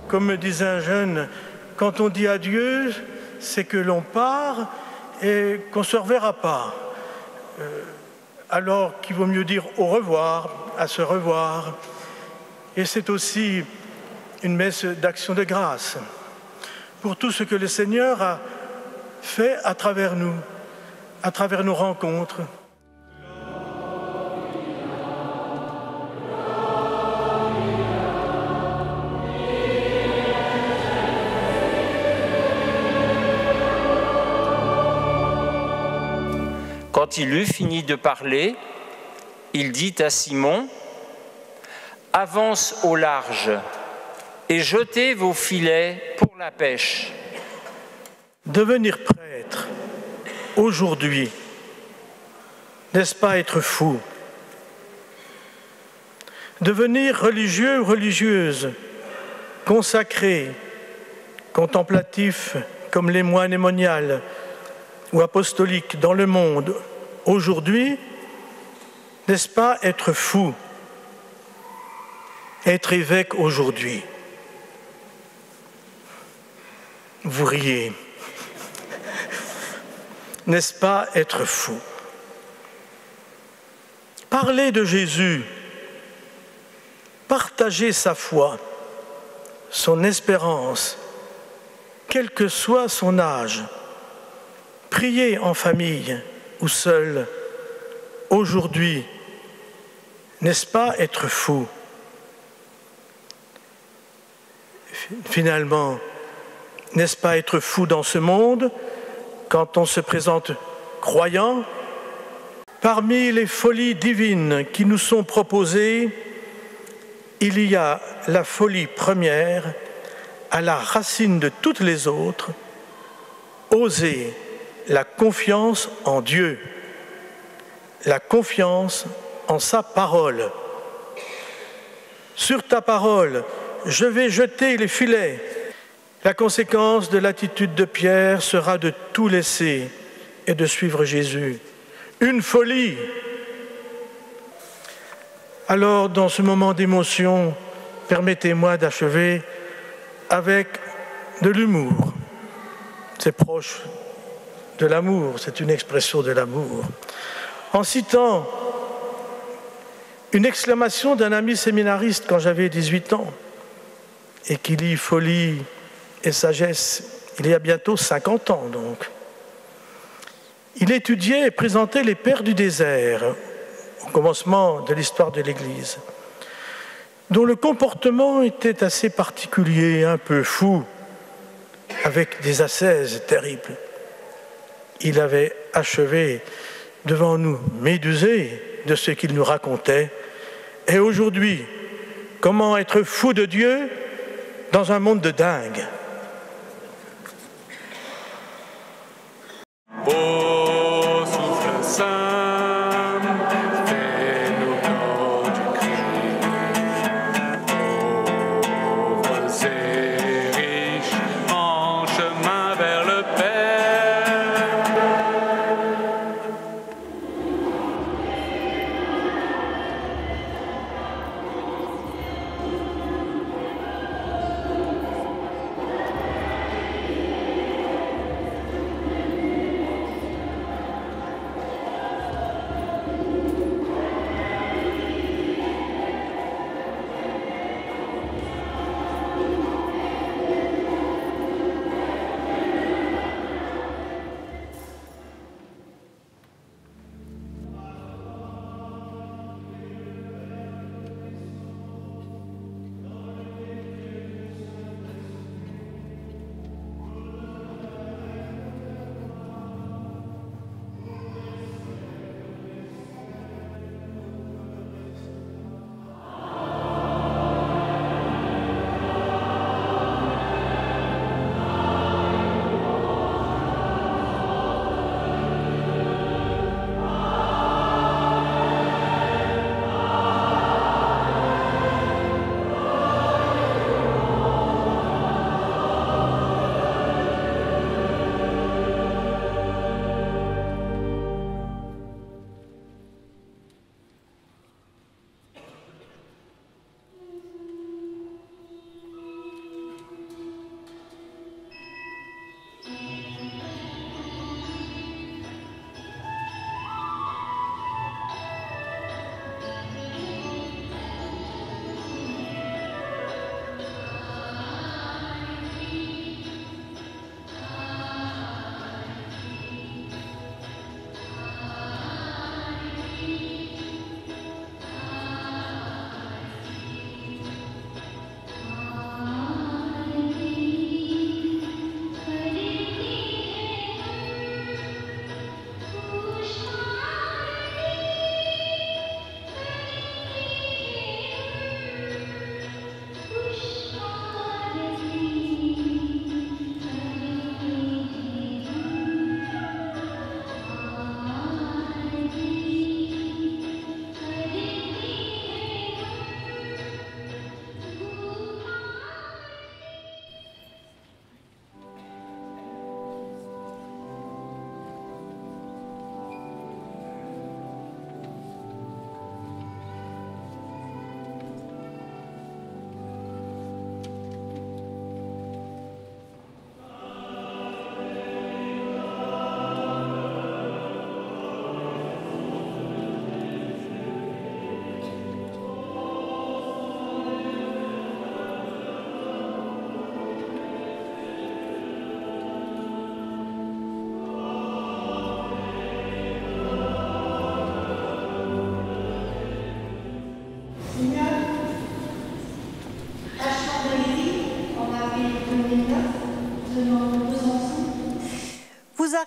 Comme me disait un jeune, quand on dit adieu, c'est que l'on part et qu'on ne se reverra pas. Alors qu'il vaut mieux dire au revoir, à se revoir. Et c'est aussi une messe d'action de grâce pour tout ce que le Seigneur a fait à travers nos rencontres. Quand il eut fini de parler, il dit à Simon : « Avance au large et jetez vos filets pour la pêche. » Devenir prêtre, aujourd'hui, n'est-ce pas être fou? Devenir religieux ou religieuse, consacré, contemplatif comme les moines et moniales ou apostoliques dans le monde, aujourd'hui, n'est-ce pas être fou? Être évêque aujourd'hui. Vous riez. N'est-ce pas être fou? Parler de Jésus, partager sa foi, son espérance, quel que soit son âge, prier en famille ou seul, aujourd'hui, n'est-ce pas être fou? Finalement, n'est-ce pas être fou dans ce monde quand on se présente croyant? Parmi les folies divines qui nous sont proposées, il y a la folie première, à la racine de toutes les autres, oser la confiance en Dieu, la confiance en sa parole. Sur ta parole, je vais jeter les filets. La conséquence de l'attitude de Pierre sera de tout laisser et de suivre Jésus. Une folie. Alors, dans ce moment d'émotion, permettez-moi d'achever avec de l'humour. C'est proche de l'amour, c'est une expression de l'amour. En citant une exclamation d'un ami séminariste quand j'avais 18 ans et qui lit folie et sagesse, il y a bientôt 50 ans donc. Il étudiait et présentait les pères du désert au commencement de l'histoire de l'Église, dont le comportement était assez particulier, un peu fou, avec des ascèses terribles. Il avait achevé devant nous, médusés de ce qu'il nous racontait. Et aujourd'hui, comment être fou de Dieu dans un monde de dingues? Ô souffle saint, fais-nous corps du Christ, pauvres et riches, en chemin vers le Père.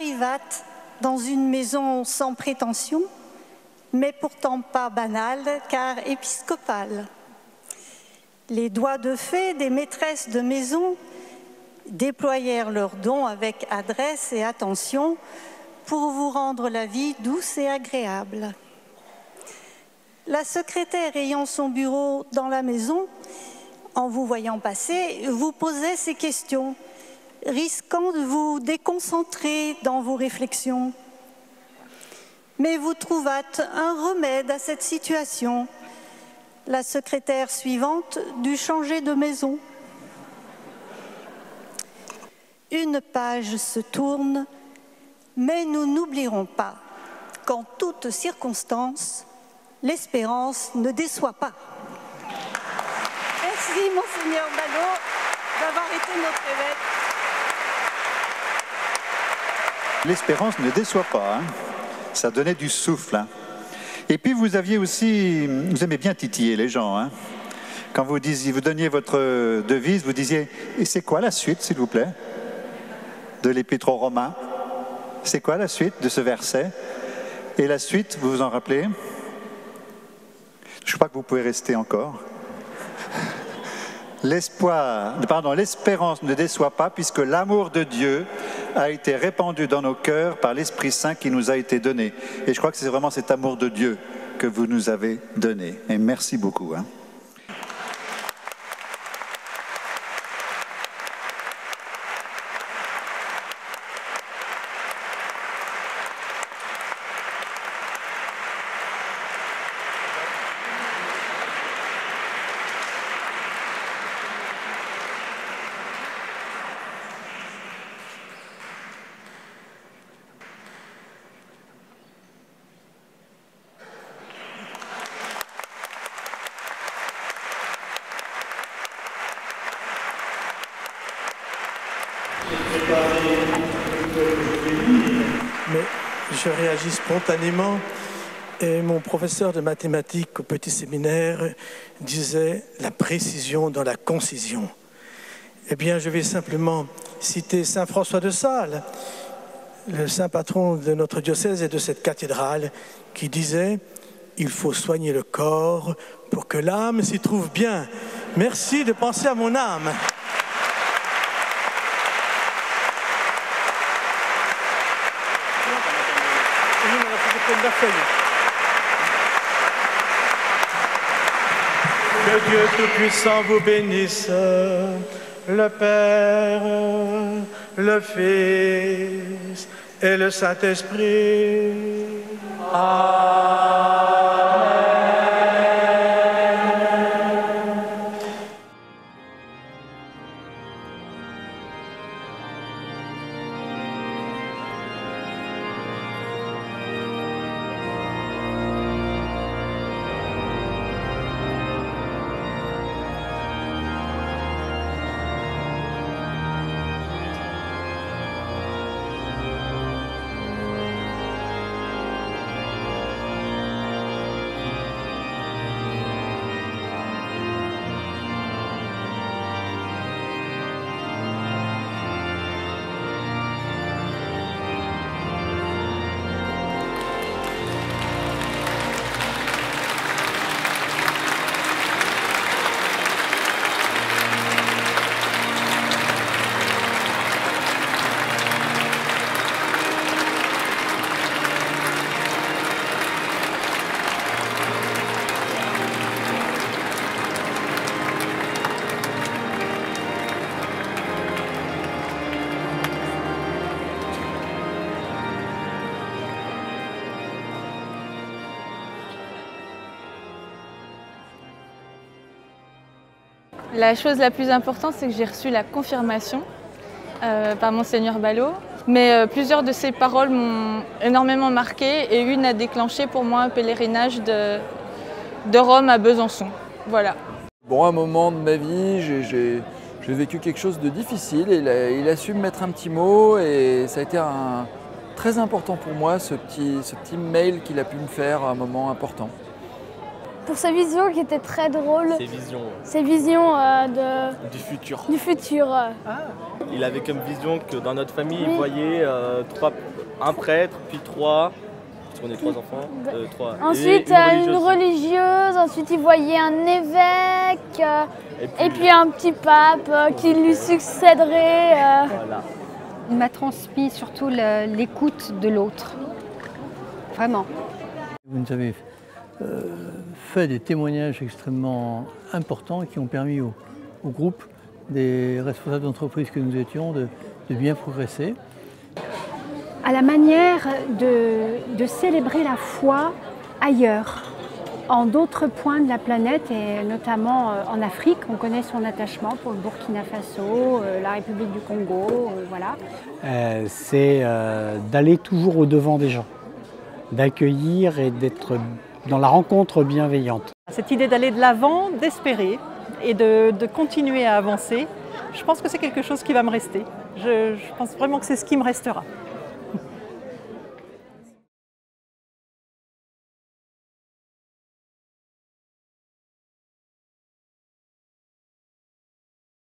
arrivâtes dans une maison sans prétention, mais pourtant pas banale, car épiscopale. Les doigts de fée des maîtresses de maison déployèrent leurs dons avec adresse et attention pour vous rendre la vie douce et agréable. La secrétaire ayant son bureau dans la maison, en vous voyant passer, vous posait ces questions, risquant de vous déconcentrer dans vos réflexions. Mais vous trouvâtes un remède à cette situation. La secrétaire suivante dut changer de maison. Une page se tourne, mais nous n'oublierons pas qu'en toutes circonstances, l'espérance ne déçoit pas. Merci, Monseigneur Ballot, d'avoir été notre évêque. L'espérance ne déçoit pas, hein. Ça donnait du souffle. Hein. Et puis vous aviez aussi, vous aimez bien titiller les gens. Hein. Quand vous donniez votre devise, vous disiez « Et c'est quoi la suite, s'il vous plaît, de l'Épître aux Romains ?» C'est quoi la suite de ce verset? Et la suite, vous vous en rappelez? Je crois que vous pouvez rester encore. L'espérance ne déçoit pas puisque l'amour de Dieu a été répandu dans nos cœurs par l'Esprit Saint qui nous a été donné. Et je crois que c'est vraiment cet amour de Dieu que vous nous avez donné. Et merci beaucoup. Hein. Mais je réagis spontanément et mon professeur de mathématiques au petit séminaire disait la précision dans la concision. Eh bien, je vais simplement citer saint François de Sales, le saint patron de notre diocèse et de cette cathédrale, qui disait « Il faut soigner le corps pour que l'âme s'y trouve bien. Merci de penser à mon âme. » Que Dieu Tout-Puissant vous bénisse, le Père, le Fils et le Saint-Esprit. Amen. La chose la plus importante, c'est que j'ai reçu la confirmation par Monseigneur Ballot. Mais plusieurs de ces paroles m'ont énormément marquée et une a déclenché pour moi un pèlerinage de Rome à Besançon. Voilà. Bon, à un moment de ma vie, j'ai vécu quelque chose de difficile et il a su me mettre un petit mot et ça a été très important pour moi, ce petit mail qu'il a pu me faire à un moment important. pour sa vision qui était très drôle. Ses visions Du futur. Il avait comme vision que dans notre famille, il voyait un prêtre, puis 3, parce qu'on est 3 enfants. Ensuite, une religieuse, ensuite il voyait un évêque, et puis un petit pape qui lui succéderait. Voilà. Il m'a transmis surtout l'écoute de l'autre. Vraiment. Vous nous avez fait des témoignages extrêmement importants qui ont permis au groupe des responsables d'entreprise que nous étions de bien progresser. À la manière de célébrer la foi ailleurs, en d'autres points de la planète et notamment en Afrique. On connaît son attachement pour le Burkina Faso, la République du Congo, voilà. C'est d'aller toujours au-devant des gens, d'accueillir et d'être dans la rencontre bienveillante. Cette idée d'aller de l'avant, d'espérer et de continuer à avancer, je pense que c'est quelque chose qui va me rester. Je pense vraiment que c'est ce qui me restera.